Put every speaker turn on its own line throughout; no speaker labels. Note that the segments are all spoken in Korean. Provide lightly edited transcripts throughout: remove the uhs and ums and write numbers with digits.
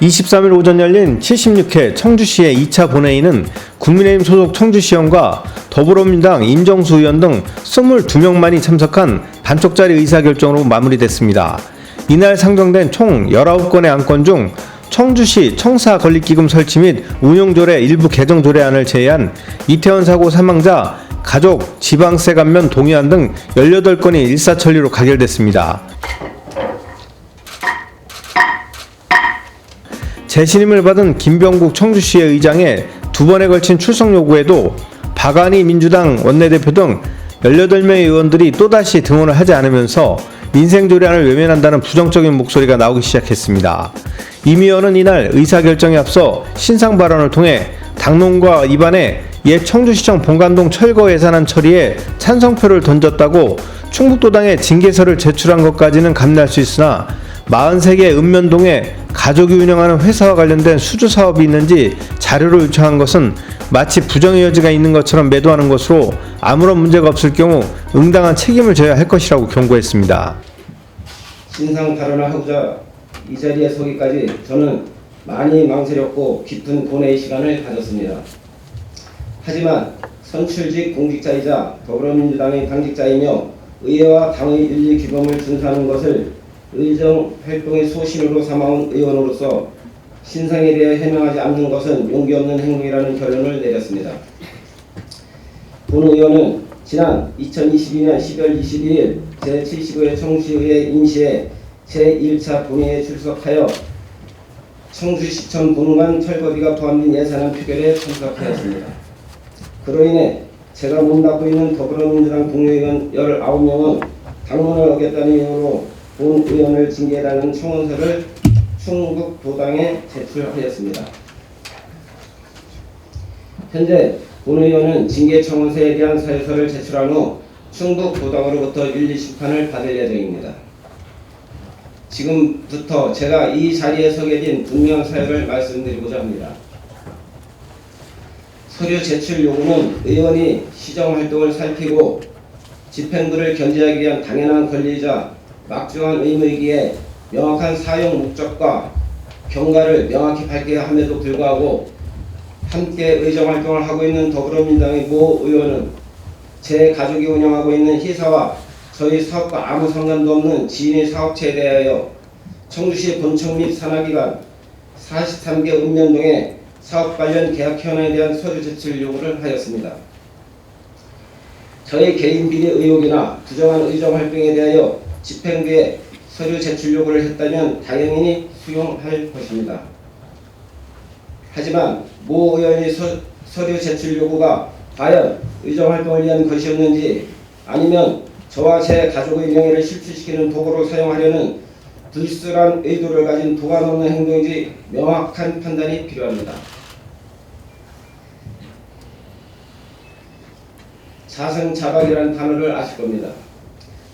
23일 오전 열린 76회 청주시의 2차 본회의는 국민의힘 소속 청주시의원과 더불어민주당 임정수 의원 등 22명만이 참석한 반쪽짜리 의사결정으로 마무리됐습니다. 이날 상정된 총 19건의 안건 중 청주시 청사건립기금 설치 및 운용조례 일부 개정 조례안을 제외한 이태원 사고 사망자, 가족, 지방세 감면 동의안 등 18건이 일사천리로 가결됐습니다. 재신임을 받은 김병국 청주시의 의장의 2번에 걸친 출석 요구에도 박안희 민주당 원내대표 등 18명의 의원들이 또다시 등원을 하지 않으면서 민생조례안을 외면한다는 부정적인 목소리가 나오기 시작했습니다. 임 의원은 이날 의사결정에 앞서 신상 발언을 통해 당론과 위반해 옛 청주시청 본관동 철거 예산안 처리에 찬성표를 던졌다고 충북도당에 징계서를 제출한 것까지는 감내할 수 있으나 43개 읍면동에 가족이 운영하는 회사와 관련된 수주 사업이 있는지 자료를 요청한 것은 마치 부정의 여지가 있는 것처럼 매도하는 것으로 아무런 문제가 없을 경우 응당한 책임을 져야 할 것이라고 경고했습니다.
신상 발언을 하고자 이 자리에 서기까지 저는 많이 망설였고 깊은 고뇌의 시간을 가졌습니다. 하지만 선출직 공직자이자 더불어민주당의 당직자이며 의회와 당의 윤리 규범을 준수하는 것을 의정 활동의 소신으로 삼아온 의원으로서 신상에 대해 해명하지 않는 것은 용기 없는 행동이라는 결론을 내렸습니다. 본 의원은 지난 2022년 12월 21일 제75회 청주시의회 임시회 제1차 본회의에 출석하여 청주시청 본관 철거비가 포함된 예산안 표결에 참석하였습니다. 그로 인해 제가 몸담고 있는 더불어민주당 동료의원 19명은 당론을 어겼다는 이유로 본 의원을 징계해달라는 청원서를 충북도당에 제출하였습니다. 현재 본 의원은 징계 청원서에 대한 사유서를 제출한 후 충북도당으로부터 윤리심판을 받을 예정입니다. 지금부터 제가 이 자리에 서게 된 분명한 사유를 말씀드리고자 합니다. 서류 제출 요구는 의원이 시정활동을 살피고 집행부를 견제하기 위한 당연한 권리이자 막중한 의무이기에 명확한 사용 목적과 경과를 명확히 밝혀야 함에도 불구하고 함께 의정활동을 하고 있는 더불어민주당의 모 의원은 제 가족이 운영하고 있는 회사와 저희 사업과 아무 상관도 없는 지인의 사업체에 대하여 청주시 본청 및 산하기관 43개 읍면동의 사업 관련 계약 현황에 대한 서류 제출 요구를 하였습니다. 저희 개인 비리 의혹이나 부정한 의정활동에 대하여 집행부에 서류 제출 요구를 했다면 당연히 수용할 것입니다. 하지만 모 의원의 서류 제출 요구가 과연 의정활동을 위한 것이었는지 아니면 저와 제 가족의 명예를 실추시키는 도구로 사용하려는 불순한 의도를 가진 도감 없는 행동인지 명확한 판단이 필요합니다. 자승자박이라는 단어를 아실 겁니다.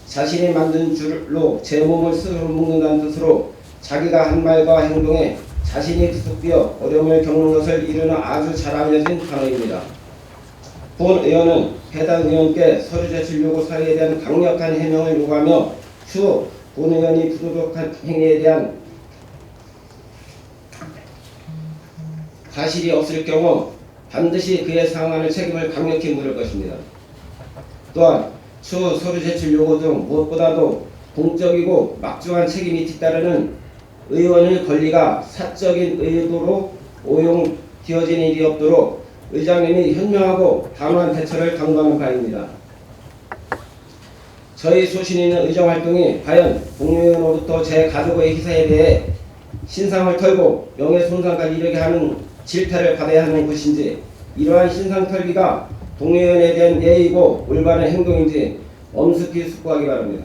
자신이 만든 줄로 제 몸을 스스로 묶는다는 뜻으로 자기가 한 말과 행동에 자신이 구속되어 어려움을 겪는 것을 이루는 아주 잘 알려진 단어입니다. 본 의원은 해당 의원께 서류 제출 요구 사유에 대한 강력한 해명을 요구하며 추후 본 의원이 부도덕한 행위에 대한 사실이 없을 경우 반드시 그에 상응하는 책임을 강력히 물을 것입니다. 또한 추후 서류 제출 요구 등 무엇보다도 공적이고 막중한 책임이 뒤따르는 의원의 권리가 사적인 의도로 오용되어진 일이 없도록 의장님이 현명하고 단호한 대처를 강구하는 바입니다. 저희 소신 있는 의정활동이 과연 동료의원으로부터 제 가족의 희생에 대해 신상을 털고 명예손상까지 이르게 하는 질타를 받아야 하는 것인지 이러한 신상 털기가 동료의원에 대한 예의이고 올바른 행동인지 엄숙히 숙고하기 바랍니다.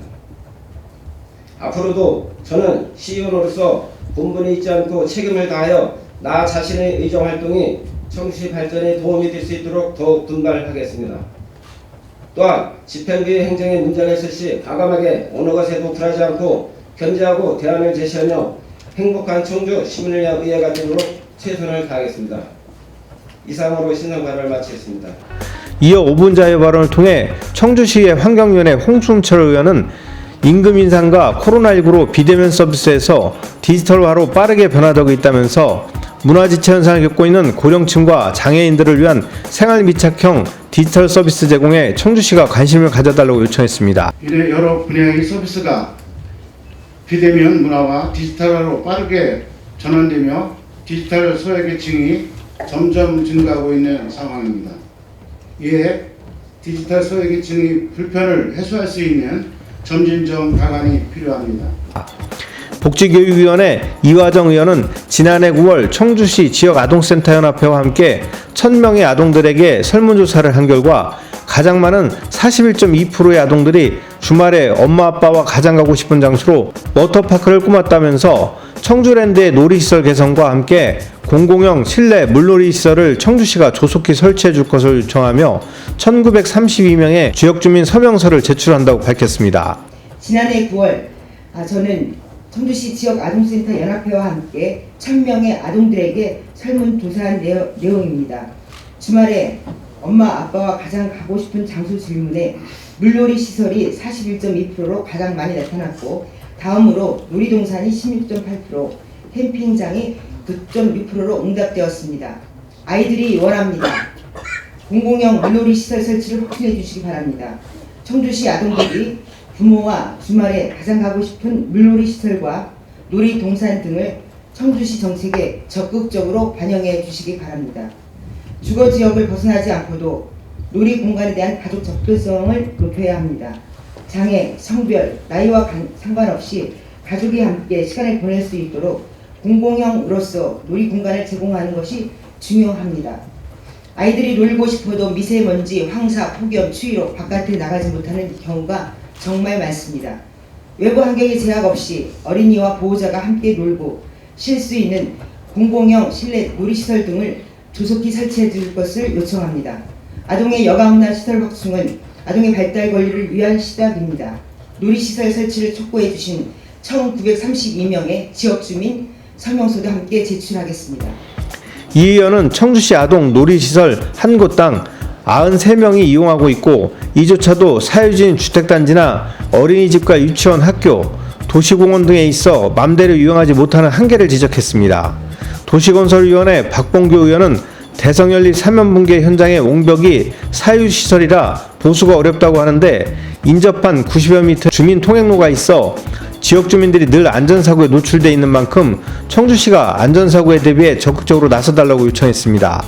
앞으로도 저는 시의원으로서 본분에 있지 않고 책임을 다하여 나 자신의 의정활동이 청주시 발전에 도움이 될 수 있도록 더욱 분발하겠습니다. 또한 집행부의 행정에 문제가 있을 시 과감하게 어느 것에도 굴하지 않고 견제하고 대안을 제시하며 행복한 청주 시민을 위한 의회가 되도록 최선을 다하겠습니다. 이상으로 신상 발언을 마치겠습니다.
이어 5분 자유 발언을 통해 청주시의 환경위원회 홍순철 의원은 임금 인상과 코로나19로 비대면 서비스에서 디지털화로 빠르게 변화되고 있다면서 문화지체 현상을 겪고 있는 고령층과 장애인들을 위한 생활 밀착형 디지털 서비스 제공에 청주시가 관심을 가져달라고 요청했습니다.
이래 여러 분야의 서비스가 비대면 문화와 디지털화로 빠르게 전환되며 디지털 소외계층이 점점 증가하고 있는 상황입니다. 이에 디지털 소외계층의 불편을 해소할 수 있는 점진적 방안이 필요합니다.
복지교육위원회 이화정 의원은 지난해 9월 청주시 지역아동센터연합회와 함께 1000명의 아동들에게 설문조사를 한 결과 가장 많은 41.2%의 아동들이 주말에 엄마 아빠와 가장 가고 싶은 장소로 워터파크를 꿈꿨다면서 청주랜드의 놀이시설 개선과 함께 공공형 실내 물놀이 시설을 청주시가 조속히 설치해 줄 것을 요청하며 1932명의 지역주민 서명서를 제출한다고 밝혔습니다.
지난해 9월 저는 청주시 지역아동센터 연합회와 함께 1000명의 아동들에게 설문조사한 내용입니다. 주말에 엄마 아빠와 가장 가고 싶은 장소 질문에 물놀이 시설이 41.2%로 가장 많이 나타났고 다음으로 놀이동산이 16.8%, 캠핑장이 9.6%로 응답되었습니다. 아이들이 원합니다. 공공형 물놀이 시설 설치를 확인해 주시기 바랍니다. 청주시 아동들이 부모와 주말에 가장 가고 싶은 물놀이 시설과 놀이동산 등을 청주시 정책에 적극적으로 반영해 주시기 바랍니다. 주거 지역을 벗어나지 않고도 놀이 공간에 대한 가족 접근성을 높여야 합니다. 장애, 성별, 나이와 상관없이 가족이 함께 시간을 보낼 수 있도록 공공형으로서 놀이 공간을 제공하는 것이 중요합니다. 아이들이 놀고 싶어도 미세먼지, 황사, 폭염, 추위로 바깥에 나가지 못하는 경우가 정말 많습니다. 외부 환경의 제약 없이 어린이와 보호자가 함께 놀고 쉴 수 있는 공공형 실내 놀이시설 등을 조속히 설치해 줄 것을 요청합니다. 아동의 여가문화 시설 확충은 아동의 발달 권리를 위한 시작입니다. 놀이시설 설치를 촉구해 주신 1932명의 지역주민 서명서도 함께 제출하겠습니다.
이 의원은 청주시 아동 놀이시설 한 곳당 93명이 이용하고 있고 이조차도 사유지인 주택단지나 어린이집과 유치원, 학교, 도시공원 등에 있어 맘대로 이용하지 못하는 한계를 지적했습니다. 도시건설위원회 박봉규 의원은 대성연리 사면붕괴 현장의 옹벽이 사유시설이라 보수가 어렵다고 하는데 인접한 90여 미터 주민 통행로가 있어 지역 주민들이 늘 안전사고에 노출돼 있는 만큼 청주시가 안전사고에 대비해 적극적으로 나서달라고 요청했습니다.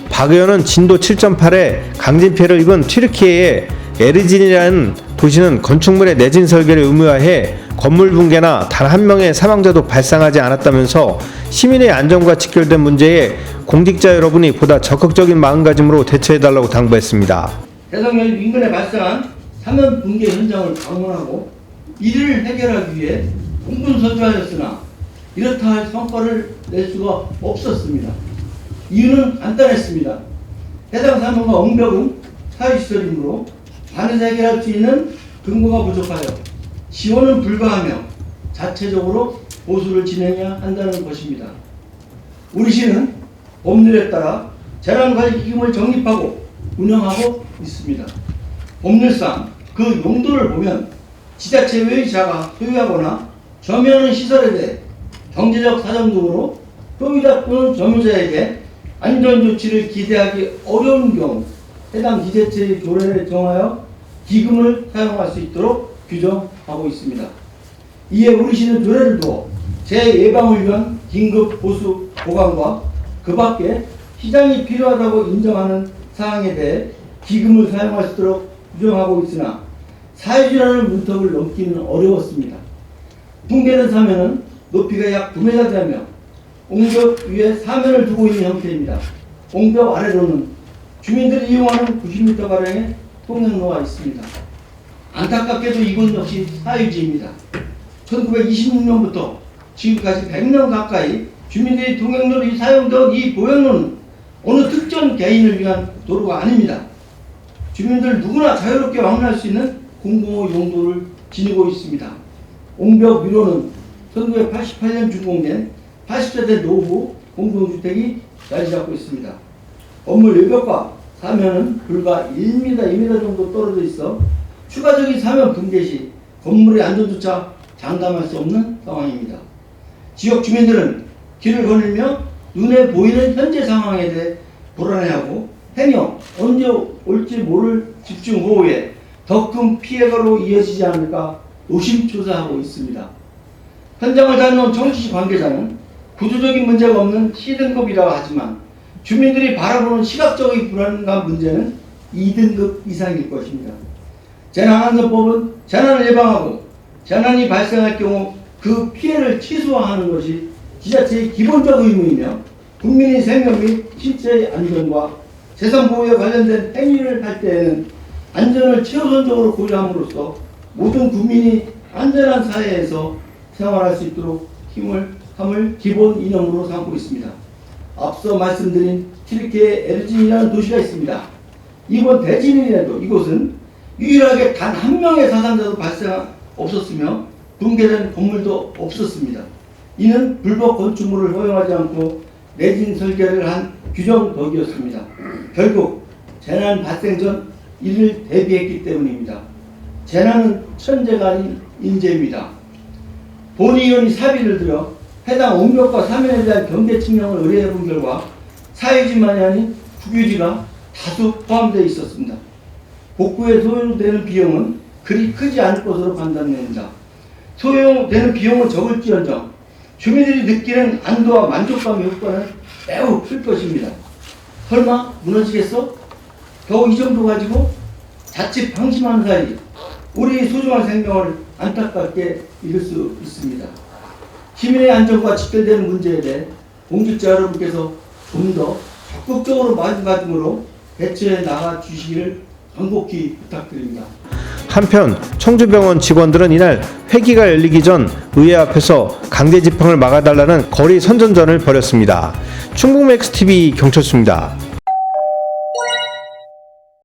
박 의원은 진도 7.8에 강진 피해를 입은 튀르키예의 에르진이라는 도시는 건축물의 내진 설계를 의무화해 건물 붕괴나 단 한 명의 사망자도 발생하지 않았다면서 시민의 안전과 직결된 문제에 공직자 여러분이 보다 적극적인 마음가짐으로 대처해달라고 당부했습니다.
대성연 인근에 발생한 사면 붕괴 현장을 방문하고 이를 해결하기 위해 공분서주하였으나 이렇다 할 성과를 낼 수가 없었습니다. 이유는 간단했습니다. 해당 사면과 옹벽은 사유시설이므로 반에서 해결할 수 있는 근거가 부족하여 지원은 불가하며 자체적으로 보수를 진행해야 한다는 것입니다. 우리 시는 법률에 따라 재난관리기금을 적립하고 운영하고 있습니다. 법률상 그 용도를 보면 지자체 외의자가 소유하거나 점유하는 시설에 대해 경제적 사정 등으로 소유자 또는 점유자에게 안전조치를 기대하기 어려운 경우 해당 지자체의 조례를 정하여 기금을 사용할 수 있도록 규정하고 있습니다. 이에 우리 시는 조례를 두어 재예방을 위한 긴급 보수 보강과 그 밖에 시장이 필요하다고 인정하는 사항에 대해 기금을 사용할 수 있도록 규정하고 있으나 사유지라는 문턱을 넘기는 어려웠습니다. 붕괴된 사면은 높이가 약 9m 되며 옹벽 위에 사면을 두고 있는 형태입니다. 옹벽 아래로는 주민들이 이용하는 90m가량의 통행로가 있습니다. 안타깝게도 이곳 역시 사유지입니다. 1926년부터 지금까지 100년 가까이 주민들이 통행로를 사용되던 이 보행로는 어느 특정 개인을 위한 도로가 아닙니다. 주민들 누구나 자유롭게 왕래할 수 있는 공공의 용도를 지니고 있습니다. 옹벽 위로는 1988년 준공된 80세대 노후 공동주택이 자리 잡고 있습니다. 건물 외벽과 사면은 불과 1m, 2m 정도 떨어져 있어 추가적인 사면 붕괴 시 건물의 안전조차 장담할 수 없는 상황입니다. 지역 주민들은 길을 거닐며 눈에 보이는 현재 상황에 대해 불안해하고 행여 언제 올지 모를 집중호우에 더 큰 피해가로 이어지지 않을까 노심초사하고 있습니다. 현장을 다녀온 청주시 관계자는 구조적인 문제가 없는 C등급이라 하지만 주민들이 바라보는 시각적인 불안감 문제는 2등급 이상일 것입니다. 재난안전법은 재난을 예방하고 재난이 발생할 경우 그 피해를 최소화하는 것이 지자체의 기본적 의무이며 국민의 생명 및 신체의 안전과 재산 보호에 관련된 행위를 할 때에는 안전을 최우선적으로 고려함으로써 모든 국민이 안전한 사회에서 생활할 수 있도록 함을 기본 이념으로 삼고 있습니다. 앞서 말씀드린 튀르키예 에르진이라는 도시가 있습니다. 이번 대지진이라도 이곳은 유일하게 단 한 명의 사상자도 발생 없었으며 붕괴된 건물도 없었습니다. 이는 불법 건축물을 허용하지 않고 내진 설계를 한 규정덕이었습니다. 결국 재난 발생 전 이를 대비했기 때문입니다. 재난은 천재가 아닌 인재입니다. 본의원이 사비를 들여 해당 옥력과 사면에 대한 경계 측량을 의뢰해 본 결과 사유지만이 아닌 국유지가 다수 포함되어 있었습니다. 복구에 소요되는 비용은 그리 크지 않을 것으로 판단됩니다. 소요되는 비용은 적을지언정 주민들이 느끼는 안도와 만족감의 효과는 매우 클 것입니다. 설마 무너지겠어? 겨우 이 정도 가지고 자칫 방심하는 사이 우리 소중한 생명을 안타깝게 잃을 수 있습니다. 시민의 안전과 직결되는 문제에 대해 공직자 여러분께서 좀 더 적극적으로 마음가짐으로 대처해 나가 주시기를 간곡히 부탁드립니다.
한편 청주병원 직원들은 이날 회기가 열리기 전 의회 앞에서 강제 집행을 막아달라는 거리 선전전을 벌였습니다. 충북맥스TV 경철수입니다.